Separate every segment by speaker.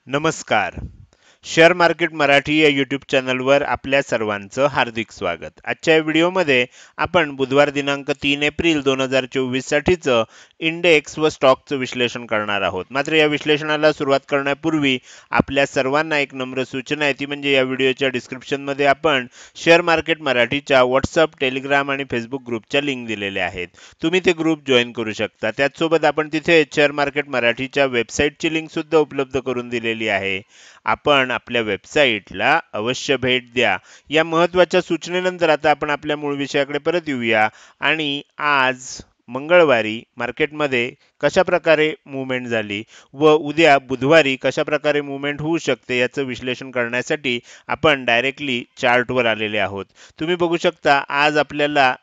Speaker 1: नमस्कार. Share market Marathi या YouTube चॅनलवर आपल्या सर्वांचं हार्दिक स्वागत. आजच्या या व्हिडिओमध्ये आपण बुधवार दिनांक 3 एप्रिल 2024 साठीचं इंडेक्स व स्टॉकचं विश्लेषण करणार आहोत. मात्र या विश्लेषणाला सुरुवात करण्यापूर्वी आपल्या सर्वांना एक नम्र सूचना आहे, ती म्हणजे या व्हिडिओच्या डिस्क्रिप्शनमध्ये आपण शेअर मार्केट मराठीच्या व्हॉट्सअप, टेलिग्राम आणि फेसबुक ग्रुपच्या लिंक दिलेल्या आहेत. तुम्ही ते ग्रुप जॉईन करू शकता. त्याचसोबत आपण तिथे शेअर मार्केट मराठीच्या वेबसाईटची लिंक सुद्धा उपलब्ध करून दिलेली आहे. आपण आपल्या वेबसाईटला अवश्य भेट द्या. या महत्त्वाच्या सूचनेनंतर आता आपण आपल्या मूळ विषयाकडे परत येऊया आणि आज मंगळवारी मार्केटमध्ये कशा प्रकारे मूव्हमेंट झाली व उद्या बुधवारी कशा प्रकारे मूव्हमेंट होऊ शकते याचं विश्लेषण करण्यासाठी आपण डायरेक्टली चार्टवर आलेले आहोत. तुम्ही बघू शकता आज आपल्याला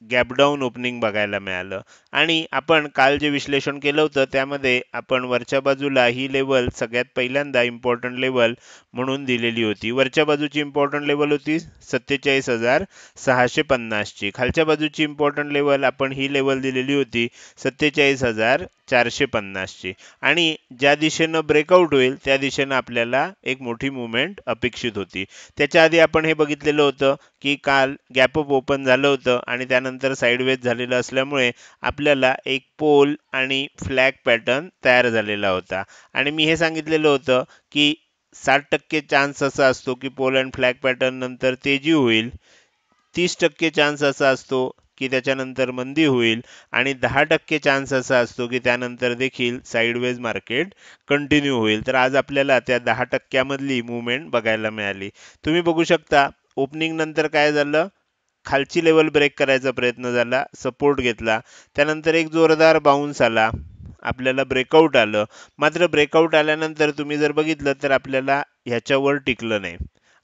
Speaker 1: गॅप डाऊन ओपनिंग बघायला मिळालं आणि आपण काल जे विश्लेषण केलं होतं त्यामध्ये आपण वरच्या बाजूला ही लेवल सगळ्यात पहिल्यांदा इम्पॉर्टंट लेवल म्हणून दिलेली होती. वरच्या बाजूची इम्पॉर्टंट लेवल होती 47,650 ची. खालच्या बाजूची इम्पॉर्टंट लेवल आपण ही लेवल दिलेली होती 47,450 ची. आणि ज्या दिशेनं ब्रेकआउट होईल त्या दिशेनं आपल्याला एक मोठी मूव्हमेंट अपेक्षित होती. त्याच्या आधी आपण हे बघितलेलं होतं की काल गॅप अप ओपन झालं होतं आणि त्यानंतर साइडवेज झालेलं असल्यामुळे आपल्याला एक पोल आणि फ्लॅग पॅटर्न तयार झालेला होता. आणि मी हे सांगितलेलं होतं की 60% चान्स असा असतो की पोल अँड फ्लॅग पॅटर्न नंतर तेजी होईल, 30% चान्स असा असतो की त्याच्यानंतर मंदी होईल आणि 10% चान्स असा असतो की त्यानंतर देखील साइडवेज मार्केट कंटिन्यू होईल. तर आज आपल्याला त्या 10% मधली मूव्हमेंट बघायला मिळाली. तुम्ही बघू शकता ओपनिंग नंतर काय झालं, खालची लेवल ब्रेक करायचा प्रयत्न झाला, सपोर्ट घेतला, त्यानंतर एक जोरदार बाउन्स आला, आपल्याला ब्रेकआउट आलं. मात्र ब्रेकआउट आल्यानंतर तुम्ही जर बघितलं तर आपल्याला ह्याच्यावर टिकलं नाही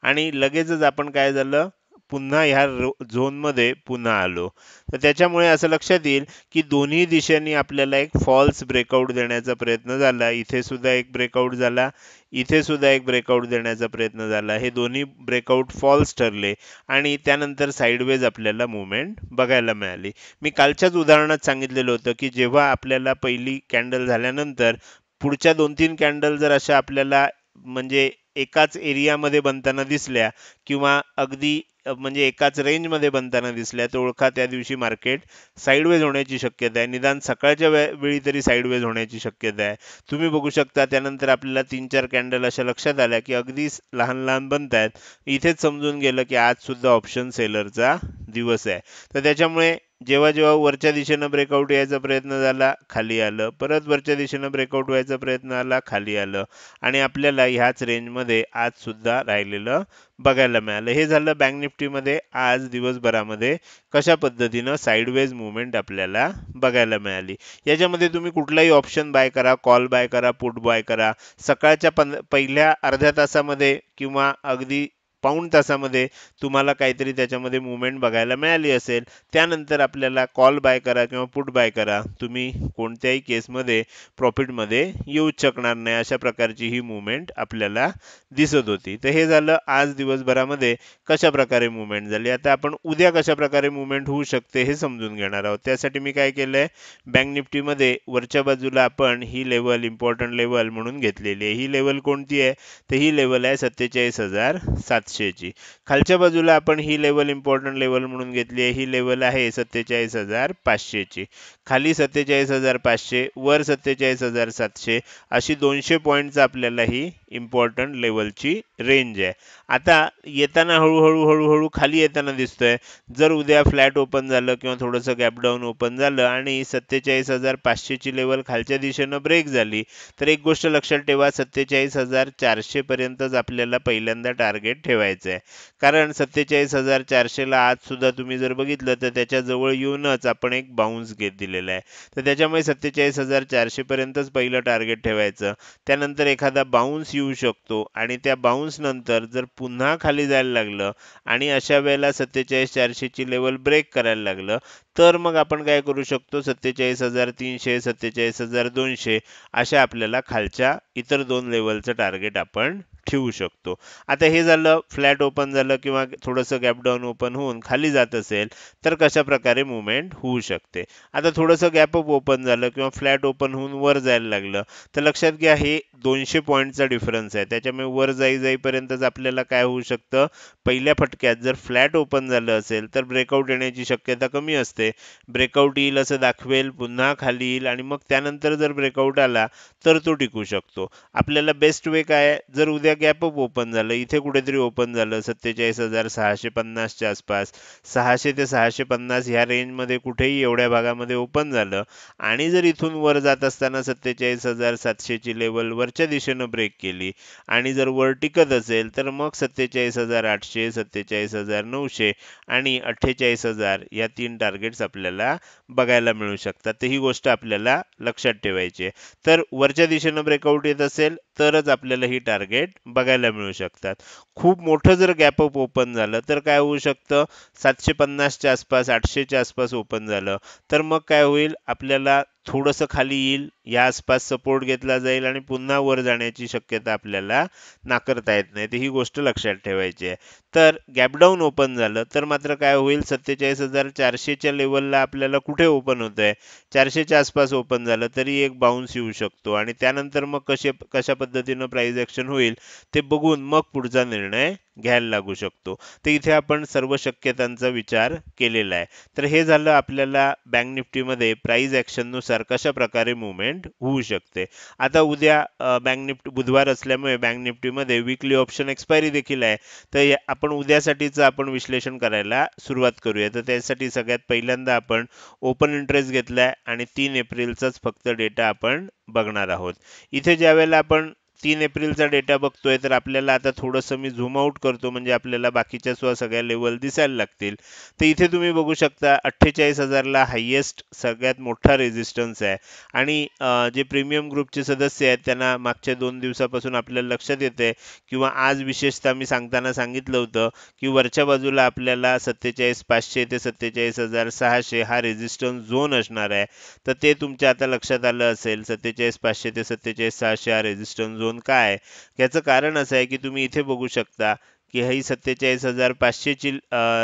Speaker 1: आणि लगेचच आपण काय झालं, पुन्हा ह्या झोनमध्ये पुन्हा आलो. तर त्याच्यामुळे असं लक्षात येईल की दोन्ही दिशांनी आपल्याला एक फॉल्स ब्रेकआउट देण्याचा प्रयत्न झाला. इथे सुद्धा एक ब्रेकआउट झाला, इथे सुद्धा एक ब्रेकआउट देण्याचा प्रयत्न झाला. हे दोन्ही ब्रेकआउट फॉल्स ठरले आणि त्यानंतर साइडवेज आपल्याला मूव्हमेंट बघायला मिळाली. मी कालच्याच उदाहरणात सांगितलेलं होतं की जेव्हा आपल्याला पहिली कॅन्डल झाल्यानंतर पुढच्या 2-3 कॅन्डल जर अशा आपल्याला म्हणजे एकाच एरियामध्ये बनताना दिसल्या किंवा अगदी म्हणजे एकाच रेंजमध्ये बनताना दिसल्या तर ओळखा त्या दिवशी मार्केट साइडवेज होण्याची शक्यता आहे. निदान सकाळच्या वेळी तरी साइडवेज होण्याची शक्यता आहे. तुम्ही बघू शकता त्यानंतर आपल्याला 3-4 कॅन्डल अशा लक्षात आल्या की अगदी लहान लहान बनत आहेत. इथेच समजून गेलं की आज सुद्धा ऑप्शन सेलरचा दिवस आहे. तर त्याच्यामुळे जेव्हा जेव्हा वरच्या दिशेनं ब्रेकआउट यायचा प्रयत्न झाला, खाली आलं, परत वरच्या दिशेनं ब्रेकआउट व्हायचा प्रयत्न आला, खाली आलं आणि आपल्याला ह्याच रेंजमध्ये आज सुद्धा राहिलेलं बघायला मिळालं. हे झालं बँक निफ्टीमध्ये आज दिवसभरामध्ये कशा पद्धतीनं साइडवेज मूव्हमेंट आपल्याला बघायला मिळाली. याच्यामध्ये तुम्ही कुठलाही ऑप्शन बाय करा, कॉल बाय करा, पुट बाय करा, सकाळच्या पहिल्या अर्ध्या तासामध्ये किंवा अगदी पाऊण तासामध्ये तुम्हाला काहीतरी त्याच्यामध्ये मूव्हमेंट बघायला मिळाली असेल. त्यानंतर आपल्याला कॉल बाय करा किंवा पुट बाय करा, तुम्ही कोणत्याही केसमध्ये प्रॉफिटमध्ये येऊच शकणार नाही. अशा प्रकारची ही मूव्हमेंट आपल्याला दिसत होती. तर हे झालं आज दिवसभरामध्ये कशा प्रकारे मूव्हमेंट झाली. आता आपण उद्या कशा प्रकारे मूव्हमेंट होऊ शकते हे समजून घेणार आहोत. त्यासाठी मी काय केलंय, बँक निफ्टीमध्ये वरच्या बाजूला आपण ही लेवल इम्पॉर्टंट लेवल म्हणून घेतलेली आहे. ही लेवल कोणती आहे, तर ही लेवल आहे 47,700 ची. खालच्या बाजूला आपण ही लेवल इम्पॉर्टंट लेवल म्हणून घेतली आहे. ही लेवल आहे 47,500 ची. खाली 47,500, वर 47,700, अशी 200 पॉईंटचा आपल्याला ही इम्पॉर्टंट लेवलची रेंज आहे. आता येताना हळूहळू हळूहळू खाली येताना दिसतोय. जर उद्या फ्लॅट ओपन झालं किंवा थोडंसं गॅप डाऊन ओपन झालं आणि 47,500 ची लेवल खालच्या दिशेनं ब्रेक झाली तर एक गोष्ट लक्षात ठेवा, 47,400 पर्यंतच आपल्याला पहिल्यांदा टार्गेट ठेवायचं आहे. कारण 47,400 ला आज सुद्धा तुम्ही जर बघितलं तर त्याच्या जवळ येऊनच आपण एक बाउन्स घेत दिलेला आहे. तर त्याच्यामुळे 47,400 पर्यंतच पहिलं टार्गेट ठेवायचं. त्यानंतर एखादा बाउन्स येऊ शकतो आणि त्या बाउन्स नंतर जर पुन्हा खाली जायला लागलं आणि अशा वेळेला 47,400 ची लेवल ब्रेक करायला लागलं तर मग आपण काय करू शकतो, 47,300, 47,200 अशा आपल्याला खालच्या इतर दोन लेवलचं टार्गेट आपण ठेवू शकतो. आता हे झालं फ्लॅट ओपन झालं किंवा थोडंसं गॅप डाऊन ओपन होऊन खाली जात असेल तर कशा प्रकारे मुवमेंट होऊ शकते. आता थोडंसं गॅप अप ओपन झालं किंवा फ्लॅट ओपन होऊन वर जायला लागलं तर लक्षात घ्या हे 200 पॉईंटचा डिफरन्स आहे. त्याच्यामुळे वर जाईपर्यंतच आपल्याला काय होऊ शकतं, पहिल्या फटक्यात जर फ्लॅट ओपन झालं असेल तर ब्रेकआउट येण्याची शक्यता कमी असते. ब्रेकआउट येईल असं दाखवेल, पुन्हा खाली येईल आणि मग त्यानंतर जर ब्रेकआउट आला तर तो टिकू शकतो. आपल्याला बेस्ट वे काय आहे, जर उद्या गॅप अप ओपन झालं, इथे कुठेतरी ओपन झालं 47,650 च्या आसपास, 600 ते 650 ह्या रेंजमध्ये कुठेही एवढ्या भागामध्ये ओपन झालं आणि जर इथून वर जात असताना 47,700 ची लेवल वरच्या दिशेनं ब्रेक केली आणि जर वर टिकत असेल तर मग 47,800, 47,900 आणि 48,000 या तीन टार्गेट्स आपल्याला बघायला मिळू शकतात. तर ही गोष्ट आपल्याला लक्षात ठेवायची आहे. तर वरच्या दिशेनं ब्रेकआउट येत असेल तरच आपल्याला ही टार्गेट बघायला मिळू शकतात. खूप मोठं जर गॅप अप ओपन झालं तर काय होऊ शकतं, 750 च्या आसपास, 800 च्या आसपास ओपन झालं तर मग काय होईल, आपल्याला थोडंसं खाली येईल, या आसपास सपोर्ट घेतला जाईल आणि पुन्हा वर जाण्याची शक्यता आपल्याला नाकारता येत नाही. तर ही गोष्ट लक्षात ठेवायची आहे. तर गॅपडाऊन ओपन झालं तर मात्र काय होईल, 47,400 च्या लेवलला आपल्याला कुठे ओपन होत आहे, 400 च्या आसपास ओपन झालं तरी एक बाउन्स येऊ शकतो आणि त्यानंतर मग कशा पद्धतीनं प्राइस ऍक्शन होईल ते बघून मग पुढचा निर्णय घ्यायला लागू शकतो. तर इथे आपण सर्व शक्यतांचा विचार केलेला आहे. तर हे झालं आपल्याला बँक निफ्टीमध्ये प्राइस ऍक्शननुसार कशा प्रकारे मुवमेंट होऊ शकते. आता उद्या बँक निफ्टी बुधवार असल्यामुळे बँक निफ्टीमध्ये वीकली ऑप्शन एक्सपायरी देखील आहे. तर आपण उद्यासाठीचं आपण विश्लेषण करायला सुरुवात करूया. तर त्यासाठी सगळ्यात पहिल्यांदा आपण ओपन इंटरेस्ट घेतलाय आणि 3 एप्रिलचाच फक्त डेटा आपण बघणार आहोत. इथे ज्यावेळेला आपण 3 एप्रिलचा डेटा बघतोय तर आपल्याला आता थोडंसं मी झूम आउट करतो म्हणजे आपल्याला बाकीच्या सगळ्या लेवल दिसायला लागतील. तर इथे तुम्ही बघू शकता 48,000 ला हायेस्ट सगळ्यात मोठा रेझिस्टन्स आहे आणि जे प्रीमियम ग्रुपचे सदस्य आहेत त्यांना मागच्या 2 दिवसापासून आपल्याला लक्षात येते किंवा आज विशेषतः मी सांगताना सांगितलं होतं की वरच्या बाजूला आपल्याला 47,500 ते 47,600 हा रेझिस्टन्स झोन असणार आहे. तर ते तुमच्या आता लक्षात आलं असेल, 47,500 ते 47,600 हा रेझिस्टन्स झोन काय आहे. याचं कारण असं आहे की तुम्ही इथे बघू शकता की ही 47,500 ची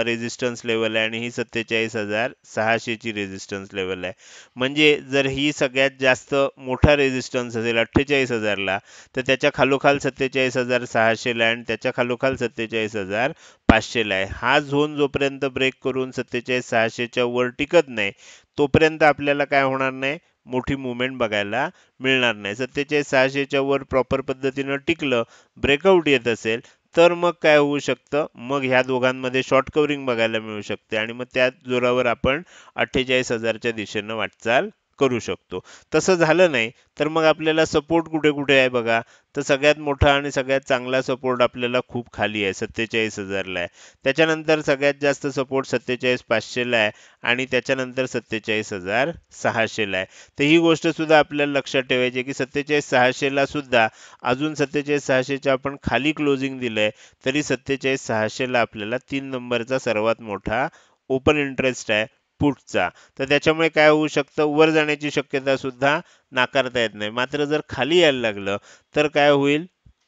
Speaker 1: रेझिस्टन्स लेवल आहे आणि ही 47,600 ची रेझिस्टन्स लेवल आहे. म्हणजे जर ही सगळ्यात जास्त मोठा रेझिस्टन्स असेल 48,000 ला तर त्याच्या खालोखाल 47,600 ला आणि त्याच्या खालोखाल 47,500 ला आहे. हा झोन जोपर्यंत ब्रेक करून 47,600 च्या वर टिकत नाही तोपर्यंत आपल्याला काय होणार नाही, मोठी मुवमेंट बघायला मिळणार नाही. 47,600 च्या वर प्रॉपर पद्धतीनं टिकलं, ब्रेकआउट येत असेल तर मग काय होऊ शकतं, मग ह्या दोघांमध्ये शॉर्ट कव्हरिंग बघायला मिळू शकते आणि मग त्या जोरावर आपण 48,000 च्या दिशेनं वाटचाल करू शकतो. तसं झालं नाही तर मग आपल्याला सपोर्ट कुठे कुठे आहे बघा. तर सगळ्यात मोठा आणि सगळ्यात चांगला सपोर्ट आपल्याला खूप खाली आहे, 47,000 ला आहे. त्याच्यानंतर सगळ्यात जास्त सपोर्ट 47,500 ला आहे आणि त्याच्यानंतर 47,600 ला आहे. तर ही गोष्ट सुद्धा आपल्याला लक्षात ठेवायची आहे की 47,600 ला सुद्धा अजून 47,600 च्या आपण खाली क्लोजिंग दिलंय तरी 47,600 ला आपल्याला 3 नंबरचा सर्वात मोठा ओपन इंटरेस्ट आहे पुटचा. तर त्याच्यामुळे काय होऊ शकतं, वर जाण्याची शक्यता सुद्धा नाकारता येत नाही. मात्र जर खाली यायला लागलं तर काय होईल,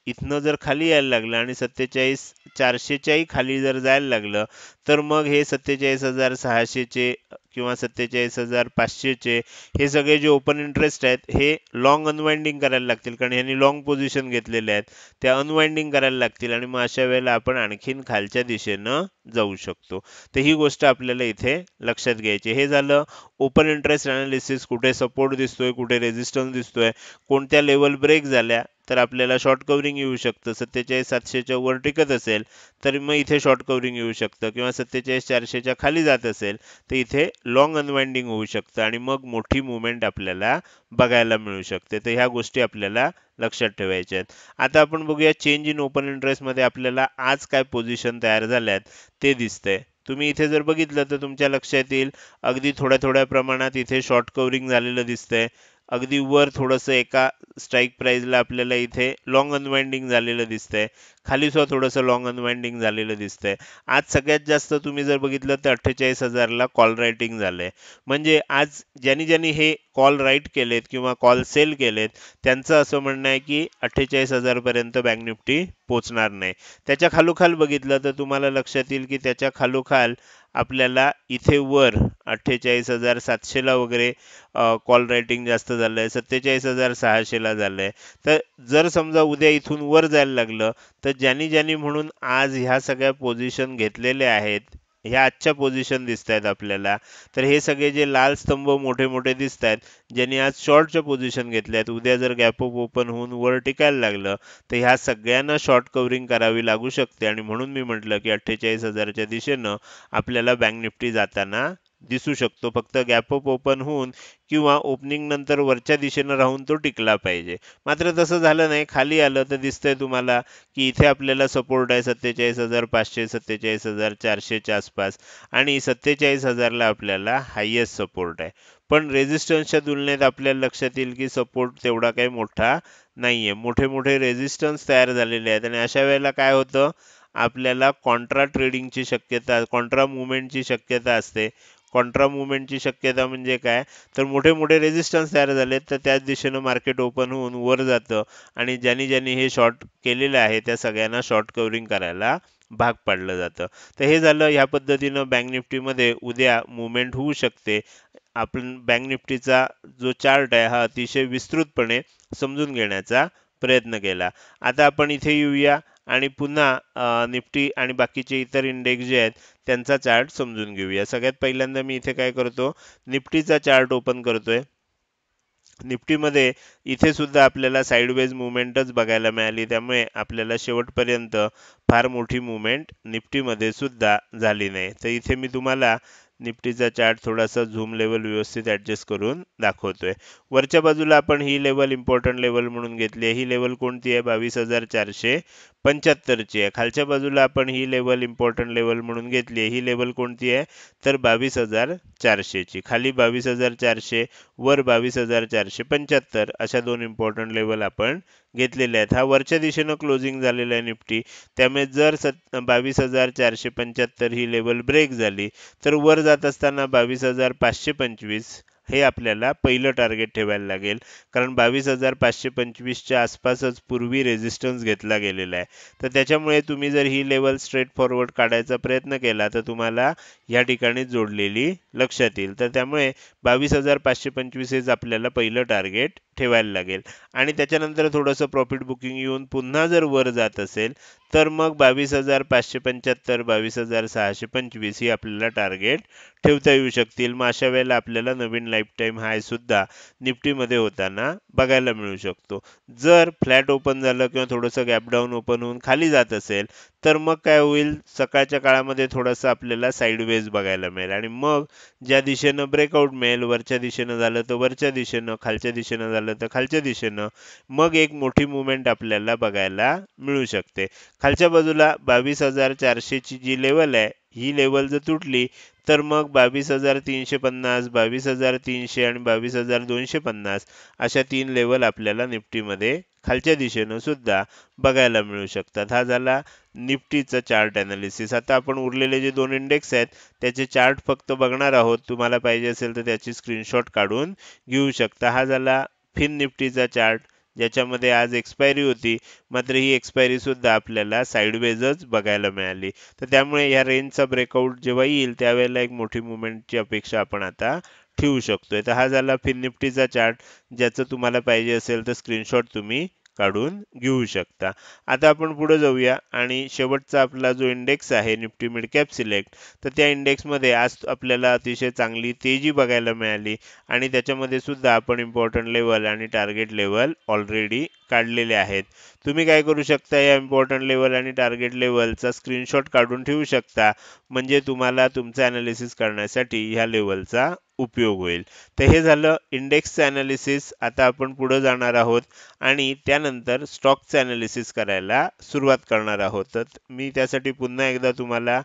Speaker 1: इथनं जर खाली यायला लागलं आणि 47,400 च्याही खाली जर जायला लागलं तर मग हे 47,600 चे किंवा 47,500 चे हे सगळे जे ओपन इंटरेस्ट आहेत हे लॉंग अनवाइंडिंग करायला लागतील, कारण यांनी लॉंग पोझिशन घेतलेले आहेत. त्या अनवाइंडिंग करायला लागतील आणि मग अशा वेळेला आपण आणखीन खालच्या दिशेनं जाऊ शकतो. तर ही गोष्ट आपल्याला इथे लक्षात घ्यायची. हे झालं ओपन इंटरेस्ट अनालिसिस, कुठे सपोर्ट दिसतोय, कुठे रेझिस्टन्स दिसतोय, कोणत्या लेवल ब्रेक झाल्या तर आपल्याला शॉर्ट कव्हरिंग येऊ शकतं. 47,700 च्या वर टिकत असेल तर मग इथे शॉर्ट कव्हरिंग येऊ शकतं किंवा 47,400 च्या खाली जात असेल तर इथे लॉंग अनवाइंडिंग होऊ शकतं आणि मग मोठी मुवमेंट आपल्याला बघायला मिळू शकते. तर ह्या गोष्टी आपल्याला लक्षात ठेवायच्या आहेत. आता आपण बघूया चेंज इन ओपन इंटरेस्ट मध्ये आपल्याला आज काय पोझिशन तयार झाल्यात ते दिसतंय. तुम्ही इथे जर बघितलं तर तुमच्या लक्षात येईल अगदी थोड्या थोड्या प्रमाणात इथे शॉर्ट कव्हरिंग झालेलं दिसतंय. अगदी वर थोडंसं एका स्ट्राईक प्राइसला आपल्याला इथे लॉंग अनवाइंडिंग झालेलं दिसतंय, खाली सुद्धा थोडंसं लॉंग अनवाइंडिंग झालेलं दिसतंय. आज सगळ्यात जास्त तुम्ही जर बघितलं तर 48,000ला कॉल रायटिंग झालंय. म्हणजे आज ज्यांनी हे कॉल राईट केलेत किंवा कॉल सेल केलेत, त्यांचं असं म्हणणं आहे की 48,000 पर्यंत बँक निफ्टी पोहोचणार नाही. त्याच्या खालोखाल बघितलं तर तुम्हाला लक्षात येईल की त्याच्या खालोखाल आपल्याला इथे वर 48,700 ला वगैरे कॉल रायटिंग जास्त झालंय, 47,600 ला झालंय. तर जर समजा उद्या इथून वर जायला लागलं, तर ज्यांनी म्हणून आज ह्या सगळ्या पोझिशन घेतलेल्या आहेत, ह्या आजच्या पोझिशन दिसत आहेत आपल्याला, तर हे सगळे जे लाल स्तंभ मोठे मोठे दिसत आहेत, ज्यांनी आज शॉर्टच्या पोझिशन घेतल्या आहेत, उद्या जर गॅप अप ओपन होऊन वर टिकायला लागलं तर ह्या सगळ्यांना शॉर्ट कव्हरिंग करावी लागू शकते. आणि म्हणून मी म्हटलं की 48,000च्या दिशेनं आपल्याला बँक निफ्टी जाताना दिसू शकतो. फक्त गॅप अप ओपन होऊन किंवा ओपनिंग नंतर वरच्या दिशेनं राहून तो टिकला पाहिजे. मात्र तसं झालं नाही, खाली आलं तर दिसतंय तुम्हाला की इथे आपल्याला सपोर्ट आहे 47,500 47,400च्या आसपास, आणि 47,000ला आपल्याला हायेस्ट सपोर्ट आहे. पण रेझिस्टन्सच्या तुलनेत आपल्याला लक्षात येईल की सपोर्ट तेवढा काही मोठा नाहीये. मोठे मोठे रेझिस्टन्स तयार झालेले आहेत आणि अशा वेळेला काय होतं, आपल्याला कॉन्ट्रा ट्रेडिंगची शक्यता, कॉन्ट्रा मुवमेंटची शक्यता असते. कॉन्ट्रा मुवमेंटची शक्यता म्हणजे काय, तर मोठे मोठे रेझिस्टन्स तयार झालेत तर त्याच दिशेनं मार्केट ओपन होऊन वर जातं आणि ज्यांनी हे शॉर्ट केलेलं आहे त्या सगळ्यांना शॉर्ट कव्हरिंग करायला भाग पाडलं जातं. तर हे झालं, ह्या पद्धतीनं बँक निफ्टीमध्ये उद्या मुवमेंट होऊ शकते. आपण बँक निफ्टीचा जो चार्ट आहे हा अतिशय विस्तृतपणे समजून घेण्याचा प्रयत्न केला. आता आपण इथे येऊया आणि पुन्हा निफ्टी आणि बाकीचे इतर इंडेक्स जे आहेत त्यांचा चार्ट समजून घेऊया. सगळ्यात पहिल्यांदा मी इथे काय करतो, निफ्टीचा चार्ट ओपन करतोय. निफ्टीमध्ये इथे सुद्धा आपल्याला साइडवेज मुवमेंटच बघायला मिळाली, त्यामुळे आपल्याला शेवटपर्यंत फार मोठी मुवमेंट निफ्टीमध्ये सुद्धा झाली नाही. तर इथे मी तुम्हाला निफ्टीचा चार्ट थोडासा झूम लेवल व्यवस्थित ऍडजस्ट करून दाखवतोय. वरच्या बाजूला आपण ही लेवल इम्पॉर्टंट लेवल म्हणून घेतली आहे. ही लेवल कोणती आहे, 22,475ची आहे. खालच्या बाजूला आपण ही लेवल इम्पॉर्टंट लेवल म्हणून घेतली आहे. ही लेवल कोणती आहे, तर 22,400ची. खाली 22,400, वर 22,475, अशा दोन इम्पॉर्टंट लेवल आपण घेतलेले आहेत. हा वरच्या दिशेनं क्लोजिंग झालेला आहे निफ्टी, त्यामुळे जर 22,475 ही लेवल ब्रेक झाली तर वर जात असताना 22,525 हे आपल्याला पहिलं टार्गेट ठेवायला लागेल. कारण 22,525च्या आसपासच पूर्वी रेझिस्टन्स घेतला गेलेला आहे. तर त्याच्यामुळे तुम्ही जर ही लेवल स्ट्रेट फॉरवर्ड काढायचा प्रयत्न केला तर तुम्हाला या ठिकाणी जोडलेली लक्षात येईल. तर त्यामुळे 22,525 हेच आपल्याला पहिलं टार्गेट ठेवायला लागेल. आणि त्याच्यानंतर थोडंसं प्रॉफिट बुकिंग येऊन पुन्हा जर वर जात असेल तर मग 22,575 22,625 ही आपल्याला टार्गेट ठेवता येऊ शकतील. मग अशा वेळेला आपल्याला नवीन लाईफ टाईम हाय सुद्धा निफ्टीमध्ये होताना बघायला मिळू शकतो. जर फ्लॅट ओपन झालं किंवा थोडंसं गॅप डाऊन ओपन होऊन खाली जात असेल तर मग काय होईल, सकाळच्या काळामध्ये थोडंसं आपल्याला साईडवेज बघायला मिळेल आणि मग ज्या दिशेनं ब्रेकआउट मिळेल, वरच्या दिशेनं झालं तर वरच्या दिशेनं, खालच्या दिशेनं झालं तर खालच्या दिशेनं, मग एक मोठी मुवमेंट आपल्याला बघायला मिळू शकते. खालच्या बाजूला 22,400ची जी लेवल आहे, ही लेवल जर तुटली तर मग 22,350, 22,300 आणि 22,250 अशा तीन लेवल आपल्याला निफ्टीमध्ये खालच्या दिशेनं सुद्धा बघायला मिळू शकतात. हा झाला निफ्टीचा चार्ट अनालिसिस. आता आपण उरलेले जे दोन इंडेक्स आहेत त्याचे चार्ट फक्त बघणार आहोत. तुम्हाला पाहिजे असेल तर त्याची स्क्रीनशॉट काढून घेऊ शकता. हा झाला फिन निफ्टीचा चार्ट, ज्याच्यामध्ये आज एक्सपायरी होती, मात्र ही एक्सपायरी सुद्धा आपल्याला साईडवेजच बघायला मिळाली. तर त्यामुळे या रेंजचा ब्रेकआउट जेव्हा येईल त्यावेळेला एक मोठी मुवमेंटची अपेक्षा आपण आता ठेवू शकतोय. तर हा झाला फिन निफ्टीचा चार्ट, ज्याचं तुम्हाला पाहिजे असेल तर स्क्रीनशॉट तुम्ही काढून घेऊ शकता. आता आपण पुढे जाऊया आणि शेवटचा आपला जो इंडेक्स आहे निफ्टी मिड कॅप सिलेक्ट, तर त्या इंडेक्समध्ये आज आपल्याला अतिशय चांगली तेजी बघायला मिळाली आणि त्याच्यामध्ये सुद्धा आपण इम्पॉर्टंट लेवल आणि टार्गेट लेवल ऑलरेडी काढलेले आहेत. तुम्ही काय करू शकता, या इम्पॉर्टंट लेवल आणि टार्गेट लेवलचा स्क्रीनशॉट काढून ठेवू शकता, म्हणजे तुम्हाला तुमचं अनालिसिस करण्यासाठी ह्या लेवलचा उपयोग होईल. तर हे झालं इंडेक्सचं अनालिसिस. आता आपण पुढे जाणार आहोत आणि त्यानंतर स्टॉकचं अनालिसिस करायला सुरुवात करणार आहोत. तर मी त्यासाठी पुन्हा एकदा तुम्हाला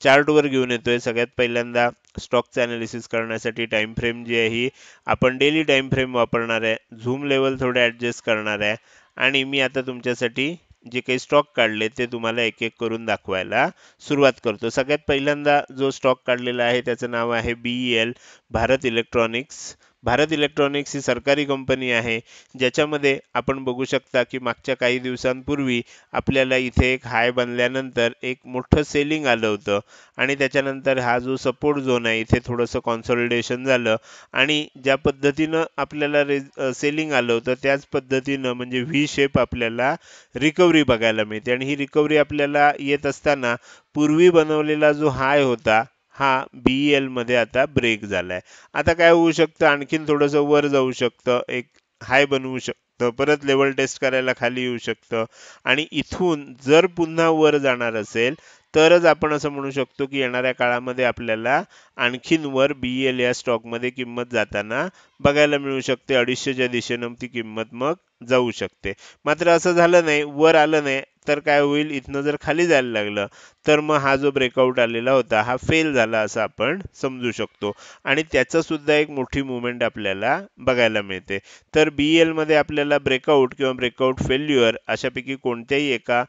Speaker 1: चार्टवर घेऊन येतोय. सगळ्यात पहिल्यांदा स्टॉकचं ॲनालिसिस करण्यासाठी टाइम फ्रेम जी आहे ही आपण डेली टाइम फ्रेम वापरणार आहे. झूम लेवल थोडे ॲडजस्ट करणार आहे आणि मी आता तुमच्यासाठी जे काही स्टॉक काढले ते तुम्हाला एक एक करून दाखवायला सुरुवात करतो. सगळ्यात पहिल्यांदा जो स्टॉक काढलेला आहे त्याचं नाव आहे BEL, Bharat electronics. Bharat electronics ही सरकारी कंपनी आहे, ज्याच्यामध्ये आपण बघू शकता की मागच्या काही दिवसांपूर्वी आपल्याला इथे एक हाय बनल्यानंतर एक मोठं सेलिंग आलं होतं आणि त्याच्यानंतर हा जो सपोर्ट झोन आहे इथे थोडंसं कॉन्सॉलिडेशन झालं आणि ज्या पद्धतीनं आपल्याला सेलिंग आलं होतं त्याच पद्धतीनं म्हणजे व्ही शेप आपल्याला रिकव्हरी बघायला मिळते आणि ही रिकव्हरी आपल्याला येत असताना पूर्वी बनवलेला जो हाय होता हा BEL मध्ये आता ब्रेक झालाय. आता काय होऊ शकतं, आणखीन थोडंसं वर जाऊ शकतं, एक हाय बनवू शकतं, परत लेवल टेस्ट करायला खाली येऊ शकतं आणि इथून जर पुन्हा वर जाणार असेल तरच आपण असं म्हणू शकतो की येणाऱ्या काळामध्ये आपल्याला आणखीन वर BEL या स्टॉकमध्ये किंमत जाताना बघायला मिळू शकते. 250च्या दिशेनं ती किंमत मग जाऊ शकते. मात्र असं झालं नाही, वर आलं नाही तर काय होईल, इथनं जर खाली जायला लागलं तर मग हा जो ब्रेकआउट आलेला होता हा फेल झाला असं आपण समजू शकतो आणि त्याचं सुद्धा एक मोठी मूवमेंट आपल्याला बघायला मिळते. तर BEL मध्ये आपल्याला ब्रेकआउट किंवा ब्रेकआउट फेल्युअर अशापैकी कोणत्याही एका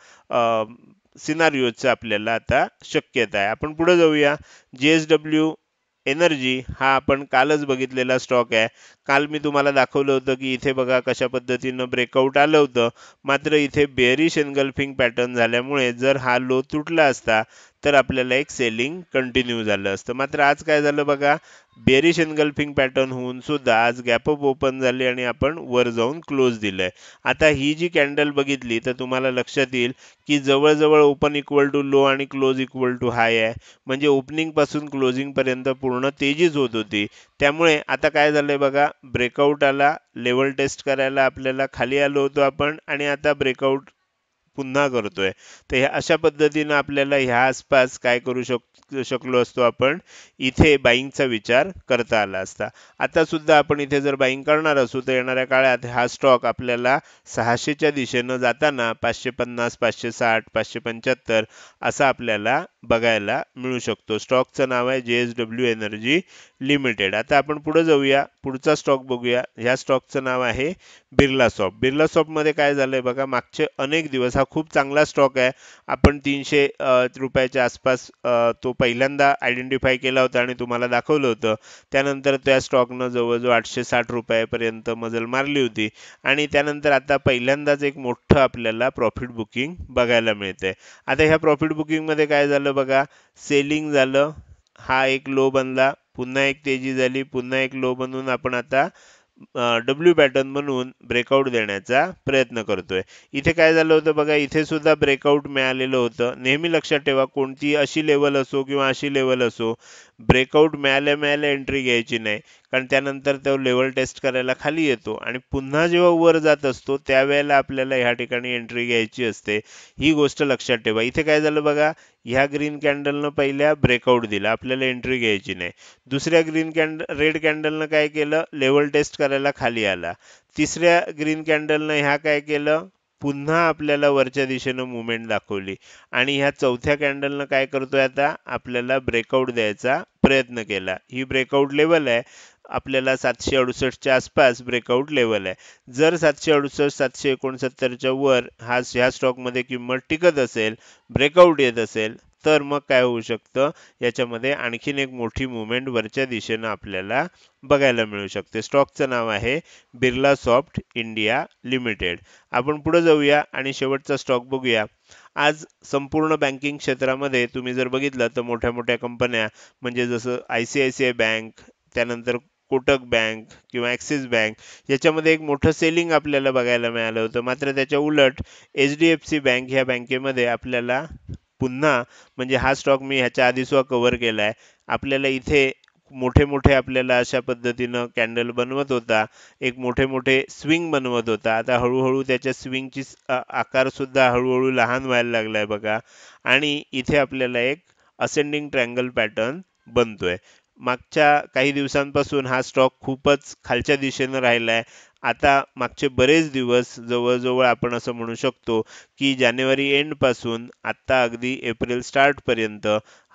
Speaker 1: सिनारिओचं आपल्याला आता शक्यता आहे. आपण पुढे जाऊया. JSW एनर्जी हा आपण कालच बघितलेला स्टॉक आहे. काल मी तुम्हाला दाखवलं होतं की इथे बघा कशा पद्धतीनं ब्रेकआउट आलं होतं. मात्र इथे बेअरिश एन्गल्फिंग पॅटर्न झाल्यामुळे जर हा लो तुटला असता तर आपल्याला एक सेलिंग कंटिन्यू झालं असतं. मात्र आज काय झालं बघा, बेअरिश एन्गल्फिंग पॅटर्न होऊन सुद्धा आज गॅप अप ओपन झाली आणि आपण वर जाऊन क्लोज दिलंय. आता ही जी कॅन्डल बघितली तर तुम्हाला लक्षात येईल की जवळजवळ ओपन इक्वल टू लो आणि क्लोज इक्वल टू हाय आहे. म्हणजे ओपनिंग पासून क्लोजिंग पर्यंत पूर्ण तेजीच होत होती. त्यामुळे आता काय झालंय बघा, ब्रेकआउट आला, लेवल टेस्ट करायला आपल्याला खाली आलो होतो आपण आणि आता ब्रेकआउट पुन्हा करतोय. तर ह्या अशा पद्धतीनं आपल्याला ह्या आसपास काय करू शकलो असतो आपण, इथे बाईंगचा विचार करता आला असता. आता सुद्धा आपण इथे जर बाईंग करणार असू तर येणाऱ्या काळात हा स्टॉक आपल्याला 600च्या दिशेनं जाताना 550, 560, 575 असा आपल्याला बघायला मिळू शकतो. स्टॉकचं नाव आहे JSW एनर्जी लिमिटेड. आता आपण पुढे जाऊया, पुढचा स्टॉक बघूया. ह्या स्टॉकचं नाव आहे बिर्ला सॉफ्ट. बिर्ला सॉफ्टमध्ये काय झालंय बघा, मागचे अनेक दिवस हा खूप चांगला स्टॉक आहे. आपण 300 रुपयाच्या आसपास तो पहिल्यांदा आयडेंटिफाय केला होता आणि तुम्हाला दाखवलं होतं. त्यानंतर त्या स्टॉकनं जवळजवळ 860 रुपयापर्यंत मजल मारली होती आणि त्यानंतर आता पहिल्यांदाच एक मोठं आपल्याला प्रॉफिट बुकिंग बघायला मिळतंय. आता ह्या प्रॉफिट बुकिंगमध्ये काय झालं बघा, सेलिंग झालं, हा एक लो बनला, पुन्हा एक तेजी झाली, पुन्हा एक लो बनवून आपण आता डब्ल्यू पॅटर्न म्हणून ब्रेकआउट देण्याचा प्रयत्न करतोय. इथे काय झालं होतं बघा, इथे सुद्धा ब्रेकआउट मिळालेलं होतं. नेहमी लक्षात ठेवा, कोणती अशी लेवल असो किंवा अशी लेवल असो, ब्रेकआउट मिळाल्या मिळाल्या एंट्री घ्यायची नाही, कारण त्यानंतर तो लेवल टेस्ट करायला खाली येतो आणि पुन्हा जेव्हा वर जात असतो त्यावेळेला आपल्याला ह्या ठिकाणी एंट्री घ्यायची असते. ही गोष्ट लक्षात ठेवा. इथे काय झालं बघा, ह्या ग्रीन कॅन्डलनं पहिल्या ब्रेकआउट दिला, आपल्याला एंट्री घ्यायची नाही. दुसऱ्या रेड कॅन्डलनं काय केलं, लेवल टेस्ट करायला खाली आला. तिसऱ्या ग्रीन कॅन्डलनं ह्या काय केलं, पुन्हा आपल्याला वरच्या दिशेनं मुवमेंट दाखवली आणि ह्या चौथ्या कॅन्डलनं काय करतोय, आता आपल्याला ब्रेकआउट द्यायचा प्रयत्न केला. ही ब्रेकआउट लेवल आहे, आपल्याला 768च्या आसपास ब्रेकआउट लेवल आहे. जर 768 769च्या वर ह्या स्टॉकमध्ये किंमत टिकत असेल, ब्रेकआउट येत असेल, तर मग काय होऊ शकतं, याच्यामध्ये आणखीन एक मोठी मुवमेंट वरच्या दिशेनं आपल्याला बघायला मिळू शकते. स्टॉकचं नाव आहे बिर्ला सॉफ्ट इंडिया लिमिटेड. आपण पुढे जाऊया आणि शेवटचा स्टॉक बघूया. आज संपूर्ण बँकिंग क्षेत्रामध्ये तुम्ही जर बघितलं तर मोठ्या मोठ्या कंपन्या म्हणजे जसं ICICI बँक, त्यानंतर कोटक बँक किंवा ॲक्सिस बँक, याच्यामध्ये एक मोठं सेलिंग आपल्याला बघायला मिळालं होतं. मात्र त्याच्या उलट HDFC बँक ह्या बँकेमध्ये आपल्याला पुन्हा, म्हणजे हा स्टॉक मी ह्याच्या आधी सुद्धा कव्हर केला आहे, आपल्याला इथे मोठे मोठे आपल्याला अशा पद्धतीनं कॅन्डल बनवत होता, एक मोठे मोठे स्विंग बनवत होता. आता हळूहळू त्याच्या स्विंगची आकार सुद्धा हळूहळू लहान व्हायला लागलाय बघा आणि इथे आपल्याला एक असेंडिंग ट्रँगल पॅटर्न बनतोय. मागच्या काही दिवसांपासून हा स्टॉक खूपच खालच्या दिशेनं राहिलाय आता मागचे बरेच दिवस जवळजवळ आपण असं म्हणू शकतो की जानेवारी एंड पासून आता अगदी एप्रिल स्टार्ट पर्यंत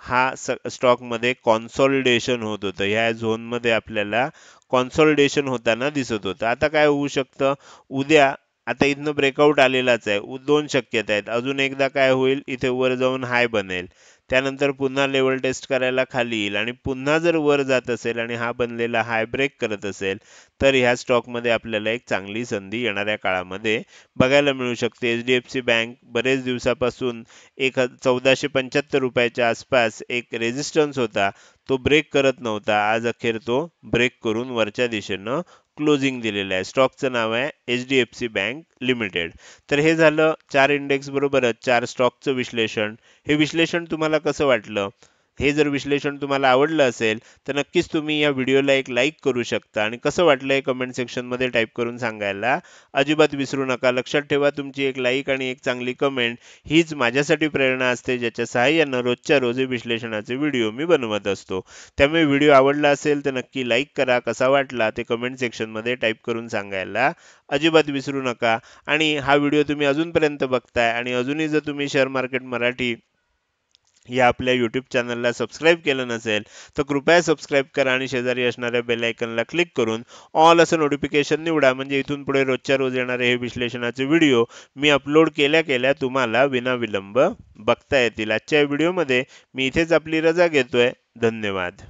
Speaker 1: हा स्टॉकमध्ये कॉन्सॉलिडेशन होत होतं. ह्या झोनमध्ये आपल्याला कॉन्सॉलिडेशन होताना दिसत होतं. आता काय होऊ शकतं, उद्या आता इथनं ब्रेकआउट आलेलाच आहे. दोन शक्यता आहेत. अजून एकदा काय होईल, इथे वर जाऊन हाय बनेल. त्यानंतर पुन्हा लेवल टेस्ट करायला खाली येईल आणि पुन्हा जर वर जात असेल आणि हा बनलेला हाय ब्रेक करत असेल, तर ह्या स्टॉकमध्ये आपल्याला एक चांगली संधी येणाऱ्या काळामध्ये बघायला मिळू शकते. एचडीएफसी बँक बरेच दिवसापासून 1475 रुपयाच्या आसपास एक रेझिस्टन्स होता, तो ब्रेक करत नव्हता. आज अखेर तो ब्रेक करून वरच्या दिशेनं क्लोजिंग दिलेलं आहे. स्टॉकचं नाव आहे एचडीएफसी बँक लिमिटेड. तर हे झालं 4 इंडेक्स बरोबरच 4 स्टॉकचं विश्लेषण. हे विश्लेषण तुम्हाला कसं वाटलं? हे जर विश्लेषण तुम्हाला आवडलं असेल तर नक्कीच तुम्ही या व्हिडिओला एक लाईक करू शकता आणि कसं वाटलं हे कमेंट सेक्शनमध्ये टाईप करून सांगायला अजिबात विसरू नका. लक्षात ठेवा, तुमची एक लाईक आणि एक चांगली कमेंट हीच माझ्यासाठी प्रेरणा असते, ज्याच्या सहाय्यानं रोजच्या रोज हे विश्लेषणाचे व्हिडिओ मी बनवत असतो. त्यामुळे व्हिडिओ आवडला असेल तर नक्की लाईक करा. कसा वाटला ते कमेंट सेक्शनमध्ये टाईप करून सांगायला अजिबात विसरू नका. आणि हा व्हिडिओ तुम्ही अजूनपर्यंत बघताय आणि अजूनही जर तुम्ही शेअर मार्केट मराठी या आपल्या यूट्यूब चॅनलला सबस्क्राईब केलं नसेल तर कृपया सबस्क्राईब करा आणि शेजारी असणाऱ्या बेल आयकनला क्लिक करून ऑल असं नोटिफिकेशन निवडा, म्हणजे इथून पुढे रोजच्या रोज येणारे हे विश्लेषणाचे व्हिडिओ मी अपलोड केल्या केल्या तुम्हाला विनाविलंब बघता येतील. आजच्या व्हिडिओमध्ये मी इथेच आपली रजा घेतोय. धन्यवाद.